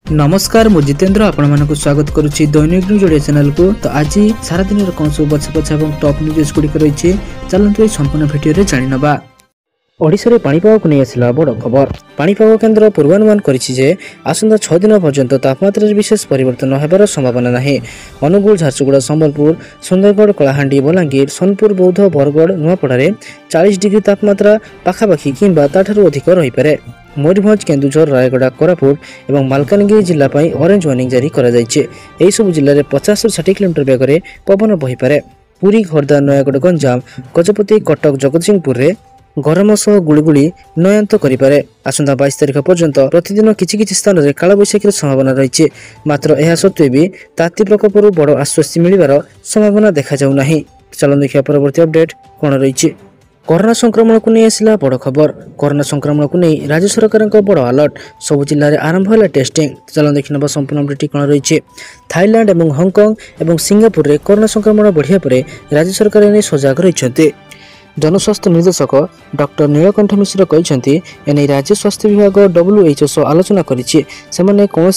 नमस्कार मु जितेंद्र आपण मानक स्वागत करुच्ची दैनिक न्यूज ओडिया चैनल को। तो आज सारा दिन कौन सब बछा बछा और टॉप न्यूज गुड़िक रही चलते संपूर्ण भिडियो रे जानि नबा। ओडिशा रे पाणीपाग को नहीं आसला बड़ खबर। पाणीपाग केन्द्र पूर्वानुमान करिछि आसंता 6 दिन पर्यंत तापमात्रा विशेष परिवर्तन होबार संभावना नहीं। अनुगुल, झारसुगुड़ा, संबलपुर, सुंदरगढ़, कलाहांडी, बलांगीर, सोनपुर, बौद्ध, बरगढ़, नुआपड़ारे 40 डिग्री तापमात्रा पाखापाखि किंबा ताठारु अधिक रही पारे। मयूरभंज, केन्दुझर, रायगड़ा, कोरापुट और मालकानगिरी जिला ऑरेंज वार्निंग जारी करा जायछि। एही सब जिल्ला रे 50 ରୁ 60 किलोमीटर बेगरे पवन बही पारे। पुरी, खोर्धा, नयागढ़, गंजाम, गजपति, कटक, जगतसिंहपुर रे गरम सह गुड़गुड़ी नयांत करिपारे। आसंता 22 तारिख पर्यंत प्रतिदिन किछि स्थान रे कालबैशाखीर संभावना रही। मात्र यह सत्वे भी ताती प्रकोपरु बड़ आश्वस्ति मिलिबार संभावना देखा जाउ नाही। चलन देखिया परवर्ती अपडेट कोन रही। कोरोना संक्रमण को नहीं आसला बड़ खबर। कोरोना संक्रमण को नहीं राज्य सरकार बड़ अलर्ट। सब जिले में आरंभ है टेस्टिंग। चलन देखने संपूर्ण अपडेट कौन रही। थाईलैंड और हांगकांग और सिंगापुर में कोरोना संक्रमण बढ़िया पर राज्य सरकार ने सजग रही। जनस्वास्थ्य निर्देशक डॉक्टर नीलकंठ मिश्र कहते एने राज्य स्वास्थ्य विभाग WHO सह आलोचना करें कौन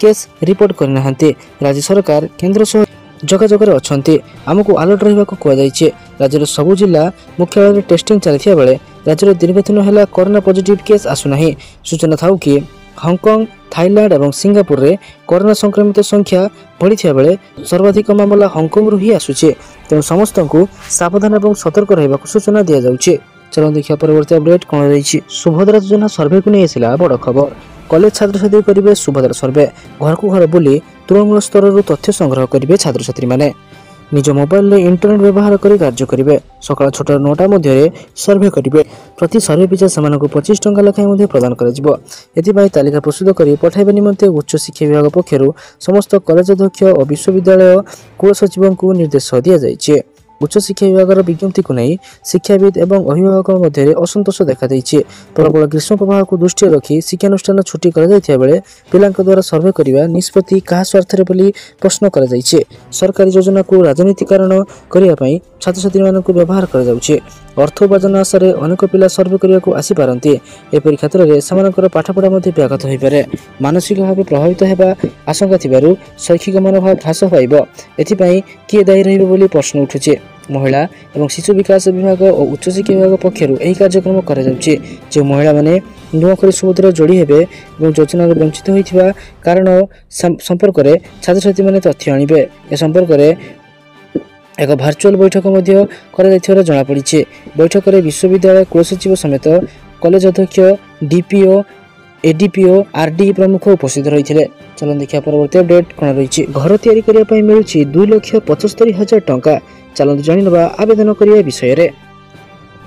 केस रिपोर्ट करना। राज्य सरकार केंद्र सह जोगाजोग अच्छे आमको अलर्ट रहा कहुई। राज्य सबु जिला मुख्यालय टेस्टिंग चलता बेले राज्य दीर्घ दिन है कोरोना पॉजिटिव केस आसुना। सूचना था कि हांगकांग, थाईलैंड और सिंगापुर रे कोरोना संक्रमित संख्या बढ़ी बेले सर्वाधिक मामला हांगकांग ही आसुचे। तेणु समस्त को सावधान और सतर्क रहा सूचना दि जाऊे। चलो देखिए परवर्ती अपडेट कौन रही। सुभद्रा योजना सर्वे को नहीं आसला बड़ खबर। कॉलेज छात्र छात्री करेंगे सुभद्रा सर्वे। घर को घर बुली तृणमूल स्तर तथ्य संग्रह करेंगे छात्र छात्री मैंने। निज मोबाइल रे इंटरनेट व्यवहार कर कार्य करेंगे। सकाळ 6 ରୁ 9ଟା मध्य सर्वे करेंगे। प्रति सर्वे पिछा से 25 टंका लेखाएं प्रदान कर तालिका प्रस्तुत कर पठाइबा निमंते उच्च शिक्षा विभाग पक्षर समस्त कॉलेज अध्यक्ष और विश्वविद्यालय कुलसचिव को निर्देश दि जाइए। उच्च शिक्षा विभाग विज्ञप्ति को नहीं शिक्षाविद एवं अभिभावक मध्य असंतोष देखा प्रबल ग्रीष्म प्रवाह को दृष्टि रखी शिक्षानुष्ठान छुट्टी बेले पिला द्वारा सर्वे करने निष्पत्ति क्या स्वार्थ बोली प्रश्न कर सरकारी योजना को राजनीति कारण करने छात्र छात्री मानक व्यवहार कर अर्थ उपार्जन आशा अनेक पिला सर्वे करने को आसीपारती। एपरी क्षेत्र में से पाठपढ़ा व्याघात हो पारे। मानसिक भाव प्रभावित होगा आशंका थिबारु शैक्षिक मनोभाव ह्रास पाइब। एथिपाई किए दायी रहिबे बोली प्रश्न उठुचे। महिला एवं शिशु विकास विभाग और उच्च शिक्षा विभाग पक्षर यह कार्यक्रम कर जो महिला माने नुआखरी सुभद्रा जोड़ी हेबे और योजना वंचित होइथिबा कारण संपर्क में छात्र छात्री माने तथ्य आणिबे। ए संपर्क में एक भर्चुआल बैठक जमापड़ी। बैठक में विश्वविद्यालय कुलसचिव समेत कॉलेज अध्यक्ष, डीपीओ, एडीपीओ, आरडी प्रमुख उपस्थित रही थे। चलन देखिए परवर्ती अपडेट कौन रही। घर तैयारी करने मिलूँ 2,75,000 टंका। चलते जाना आवेदन करने विषय में।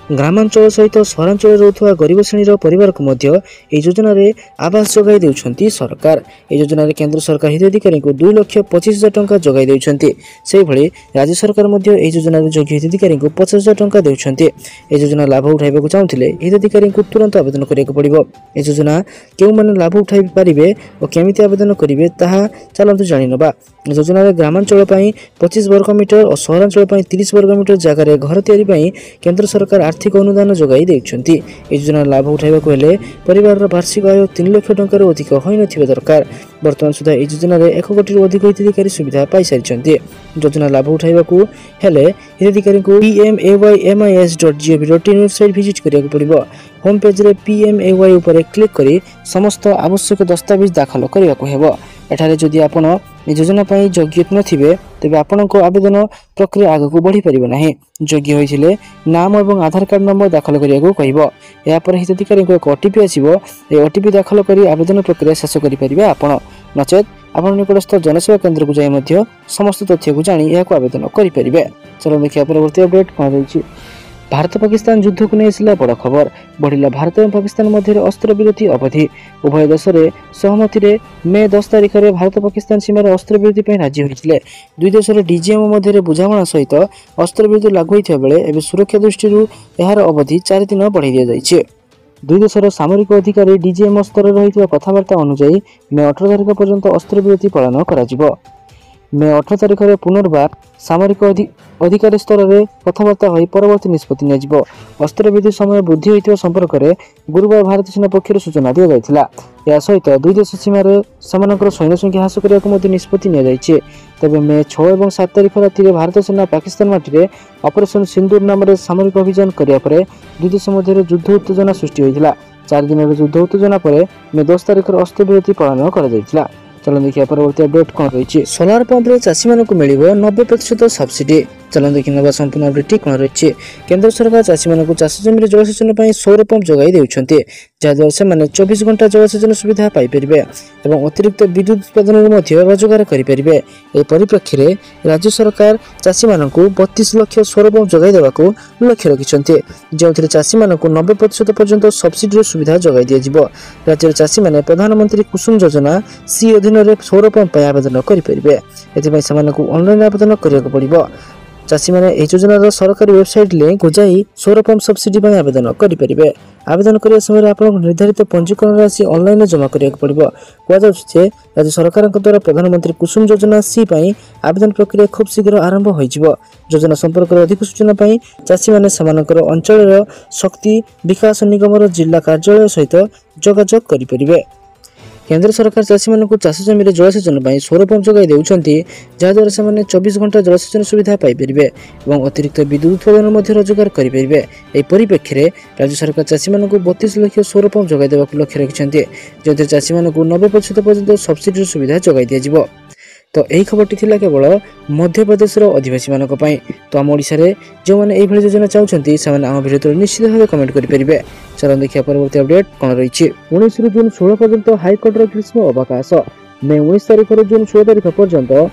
ग्रामांचल सहित सहरांचल रोथुआ गरीब श्रेणी परिवार को योजना रे आवास जगाई देउछंती सरकार। ए योजना रे केंद्र सरकार हिताधिकारी को 2,25,000 टंका जगाई देउछंती। से भली राज्य सरकार ए योजना रे योग्य हिताधिकारी को 50,000 टंका देउछंती। ए योजना लाभ उठाइबा को चाहुथिले हिताधिकारी को तुरंत आवेदन करिया पड़िबो। ए योजना केउ माने लाभ उठाइ पारिबे और केमिति आवेदन करिवे ताहा चलंतु जानि नबा। योजना रे ग्रामांचल पई 25 वर्ग मीटर और सहरांचल पई 30 वर्ग मीटर जगह रे घर तैयारी पई केंद्र सरकार आर्थिक अनुदान जोगाई देउछंती। ए योजना लाभ उठाइबा को हेले परिवार वार्षिक आय 3 लाख टंका अधिक होई नथिबा दरकार। वर्तमान सुधा ए योजना रे 1 कोटी रु अधिक हिताधिकारी सुविधा पाई सारिछंती। योजना लाभ उठाइबा को हेले हिताधिकारी को pmaymis.gov.in वेबसाइट विजिट करिया पड़िबो। होम पेज रे PMAY ऊपर क्लिक करी समस्त आवश्यक दस्तावेज दाखल करिया को हेबो। एठारे जदि आपण योजना पाई योग्य नथिबे तेबे आपण को आवेदन प्रक्रिया आगु बढ़ी परिबो नाही। योग्य होइथिले नाम एवं आधार कार्ड नंबर दाखल करिया को कहिबो। या पर हिताधिकारी को एक ओटीपी आसीबो। ए ओटीपी दाखल करी आवेदन प्रक्रिया शेष करि परिबे आपण। नचेत आपण निकटस्थ जनसेवा केंद्र को जाई मध्य समस्त तथ्य को जानी या को आवेदन करि परिबे। चलो देखिए परवर्ती अपडेट कोन रही। भारत पाकिस्तान युद्ध को नहीं आसला बड़ खबर। बढ़िला भारत और पाकिस्तान मध्य अस्त्र विरति अवधि। उभय देश सहमति रे मे 10 तारिख में भारत पाकिस्तान सीमार अस्त्र विरति राजी होते। दुई देश डीजीएम मध्य बुझामणा सहित अस्त्र विरति लागू होता बेले एवं सुरक्षा दृष्टि यार अवधि 4 दिन बढ़ाई दि जाइए। दुई देशर सामरिक अधिकारी डीजीएम स्तर रही कथबार्ता अनुଯାयी मे 18 तारिख पर्यंत अस्त्र विरति पालन करा। मे 18 तारिख में पुनर्बार सामरिक अधिकारी स्तर में कथबार्ता हो परवर्ती निष्पत्ति नियाजिबो। अस्त्रविधि समय वृद्धि होइतिबा संपर्क में गुरुवार भारतीय सेना पक्षर सूचना दिया जायथिला। या सहित दुई देश सीमार सेमानकर सैन्य संख्या ह्रास करने निष्पत्ति नियाଯାଇଛି। तेबे मे 6 और 7 तारिख राति में भारत सेना पाकिस्तान माटी में ऑपरेशन सिंदूर नाम सामरिक अभियान करने पर दुई देश मध्य युद्ध उत्तेजना सृष्टि होता। 4 दिन युद्ध उत्तेजना पर मे 10 तारिख अस्त्रविरति पालन कर। चलन देखिए परवर्ती अपडेट कौन रही। सोलार पंप रे चाषी मानक मिल 90% सब्सिडी। चलन देखिए संपूर्ण अपडेट कौन रही। केंद्र सरकार चाषी मानक चाष जमी जलसेचन पर सौर पंप जगाई देउछन्ते, जहाद्वारा से 24 घंटा जलसेचन सुविधा पाइपर और अतिरिक्त विद्युत उत्पादन रोजगार करेंगे। यह परिप्रेक्षी में राज्य सरकार चाषी मानक 32 लाख सौर पंप जगाई देवाक लक्ष्य रखिंट, जो चाषी मानक 90% पर्यंत सब्सिडी सुविधा जगाई दिज्व। राज्य चाषी मैंने प्रधानमंत्री कुसुम योजना सी अधीन में सौर पंप आवेदन करेंगे। ऑनलाइन आवेदन करने पड़ो। चाषी मैंने योजनार सरकारी वेबसाइट लिंक जाई सौर पंप सब्सिडी आवेदन करेंगे। आवेदन करने समय आप निर्धारित पंजीकरण राशि ऑनलाइन जमा करने पड़ो। कहुचे राज्य सरकार द्वारा प्रधानमंत्री कुसुम योजना सी आवेदन प्रक्रिया खूब शीघ्र आरंभ हो। योजना संपर्क में अधिक सूचना चाषी मैंने अंचल शक्ति विकास निगम जिला कार्यालय सहित जोगाजोग करेंगे। केंद्र सरकार चाषी मानक चाष जमी जलसेचन सौर पंप जगाई देउछन्ति, जहाद्वारा से 24 घंटा जलसेचन सुविधा पाइपर और अतिरिक्त विद्युत उत्पादन रोजगार करेंगे। यह परिप्रेक्षी में राज्य सरकार चाषी मानक 32 लाख सौर पंप जगाई देवाक लक्ष्य रखिंट, जो चाषी मानक 90% पर्यंत सब्सिडी सुविधा जगाई दिज्व। तो यही खबरटी थिला केवल मध्य प्रदेश आदिवासी मानक पई। तो आम ओडिशा रे जो माने एई भली योजना चाहउछन्ति से माने आम भिडियो निश्चित भाव कमेंट करि परिबे। चलन देखिया परवर्ती अपडेट कोन रही। 19 जून 16 पर्यंत हाईकोर्ट ग्रीष्म अवकाश। मे 19 तारिख जून 16 तारिख पर्यंत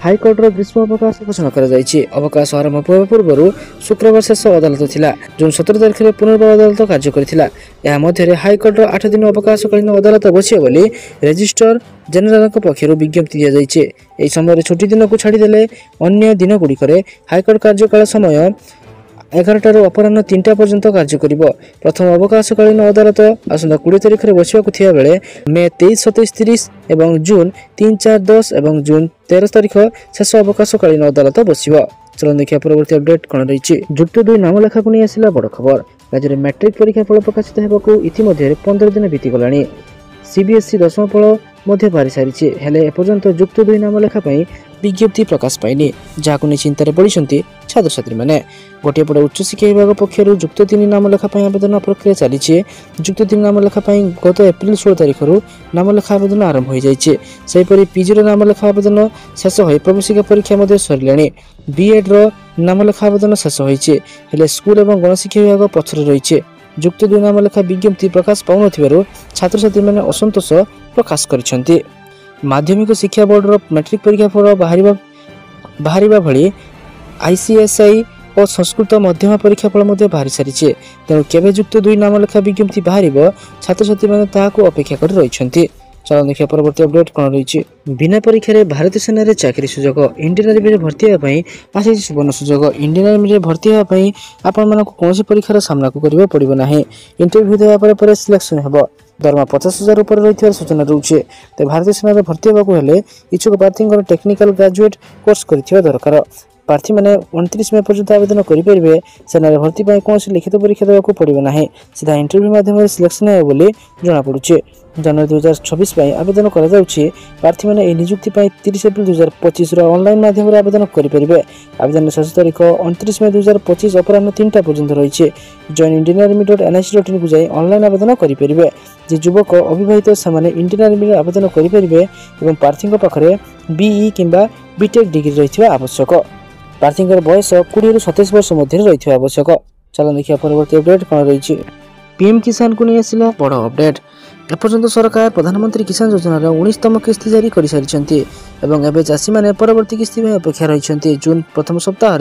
हाईकोर्ट ग्रीष्म अवकाश घोषणा कर जायछि। अवकाश आरंभ पूर्व शुक्रवार शेष अदालत थिला। जून 17 तारिख में पुनर्बार अदालत कार्य करथिला। या मध्य हाईकोर्ट 8 दिन अवकाशकालीन अदालत बसियो बोली रजिस्ट्रार जनरल पक्षर विज्ञप्ति दि जायछि। एही समय छुट्टी दिन को छाड़देले अन्य दिन गुड़िक हाईकोर्ट कार्यकाल समय 11 अपराह्न 3टा पर्यंत कार्य करिबो। प्रथम अवकाशकालीन अदालत आसंता 20 तारिख में बसिबाकु थिया बेले मे 23, 27, 30 एवं जून 3, 4, 10 एवं जून 13 तारिख शेष अवकाशकालीन अदालत बसिबो। चलन देखिया परवर्ती अपडेट कोन रही। जुक्त 2 नाम लेखा को नहीं आसिला बड़ खबर। राज्य में मैट्रिक परीक्षा फल प्रकाशित होबाकु इतिमध्ये 15 दिन बीती गलानी। सीबीएसई दशम फल मध्य बारी सारी हेले एपर्यंत जुक्त 2 नाम लेखा विज्ञप्ति प्रकाश पाइनी, जहां चिंतार पड़ी छात्र छात्री मैंने। गोटे पटे उच्च शिक्षा विभाग पक्षर जुक्त 3 नाम लेखा आवेदन प्रक्रिया चली। जुक्त 3 नाम लेखा गत एप्रिल 16 तारिख नाम लेखा आवेदन आरंभ हो जापरी पीजी नाम लेखा आवेदन शेष हो प्रवेशिका परीक्षा सरले। बीएड नाम लेखा आवेदन शेष होते स्कूल और गणशिक्षा विभाग पछर रही। जुक्त 2 नाम लेखा विज्ञप्ति प्रकाश पाउन छात्र छात्री मैंने असंतोष प्रकाश कर। माध्यमिक शिक्षा बोर्ड मैट्रिक परीक्षा फल बाहर भली आईसीएसआई और संस्कृत मध्यम परीक्षा फल बाहरी सारी। तेणु केवे जुक्त 2 नाम लेखा विज्ञप्ति बाहर छात्र छात्री मैंने अपेक्षा कर रही। चलन देखिए परवर्ती अपडेट कौन रही। बिना परीक्षा भारतीय सेना रे चाकरी सुजोग। इंडियन आर्मी में भर्ती होगापी आसी सुवर्ण सुजोग। इंडियन आर्मी में भर्ती होगापी आपण कौन परीक्षार सामना करने पड़ो ना। इंटरव्यू देवापर सिलेक्शन हो। दरमा 50,000 ऊपर रही सूचना रोचे। तो भारतीय सेना भर्ती होगा इच्छुक प्रार्थी टेक्निकल ग्रेजुएट कोर्स कर दरकार। प्रार्थी मैंने 29 मे पर्यंत आवेदन करेंगे। सेना भर्ती कौन लिखित परीक्षा देवाक पड़ो ना, सीधा इंटरव्यू माध्यम सिलेक्शन हो जमापड़े। जनवरी 2026 आवेदन कर प्रार्थी मैंने नियुक्ति 30 एप्रिल 2025 ऑनलाइन माध्यम आवेदन करेंगे। आवेदन शेष तारीख 29 मे 2025 अपराह्न 3टा पर्यंत रही। जॉइन इंडियन आर्मी .nic.in को जाई ऑनलाइन आवेदन करेंगे। जे युवक अविवाहित से इंडियन आर्मी आवेदन करेंगे और प्रार्थी पाखे बीई किंबा बीटेक डिग्री रही आवश्यक। प्रार्थी बयस 20 ରୁ 27 वर्ष मध्य रही आवश्यक। चलो देखिए परवर्ती अपडेट कौन रही। पीएम किसान को नहीं आसिला बड़ अपडेट। एपर्यंत सरकार प्रधानमंत्री किसान योजनार 19तम किस्ती जारी कर सारी एवं एवं चाषी मैंने परवर्ती किस्ती अपेक्षा रही। जून प्रथम सप्ताह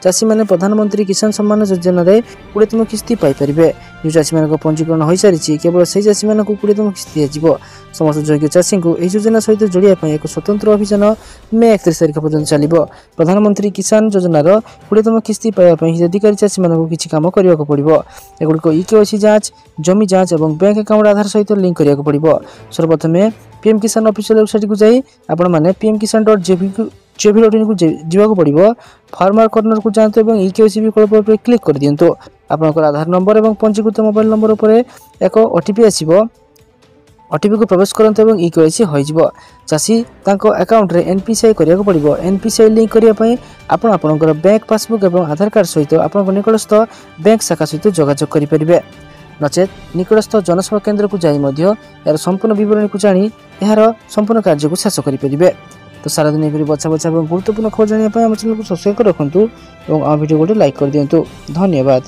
चाषी मैंने प्रधानमंत्री किसान सम्मान योजन 20तम किस्ती पाइपर। जो चाषी मान पंजीकरण हो सारी केवल से चाषी मानक 20तम किस्ती दिज्व। समस्त योग्य चाषी को यह योजना सहित जोड़ाई एक स्वतंत्र अभियान मे 31 तारिख पर्यंत चलो। प्रधानमंत्री किसान योजनार 20तम किस्ती पाइबा हिताधिकारी चाषी मानक किसी काम करने पड़ो। एगुड़िक इकेवाईसी जांच, जमी जांच और बैंक अकाउंट आधार सहित लिंक लिंक करिया को पड़िबो। सर्वप्रथम पीएम किसान ऑफिशियल वेबसाइट को जाई आपण माने pmkisan.gov.in को जीवा को पड़िबो। फार्मर कॉर्नर को जानते एवं ईकेवाईसी विकल्प पर क्लिक कर दियंतो। आपनकर आधार नंबर एवं पंजीकृत मोबाइल नंबर ऊपर एक ओटीपी आसीबो। ओटीपी को प्रवेश करते एवं ईकेवाईसी होई जिवो। चासी तांको अकाउंट रे एनपीसीआई करिया को पड़िबो। एनपीसीआई लिंक करिया पई आपनकर बैंक पासबुक एवं आधार कार्ड सहित आपनकर निकटस्थ बैंक शाखा सहित जोगाजोग करि परिबे। नचेत निकटस्थ जनसेवा केंद्र को जाई मध्य यार संपूर्ण विवरण को जानी यार संपूर्ण कार्य को शेष करि परिबे। तो सारा दिन एपरि बछा एवं गुरुत्वपूर्ण खबर जानिया पई हम चैनल को सब्सक्राइब कर रखंतु एवं आ वीडियो को लाइक कर दियंतु। धन्यवाद।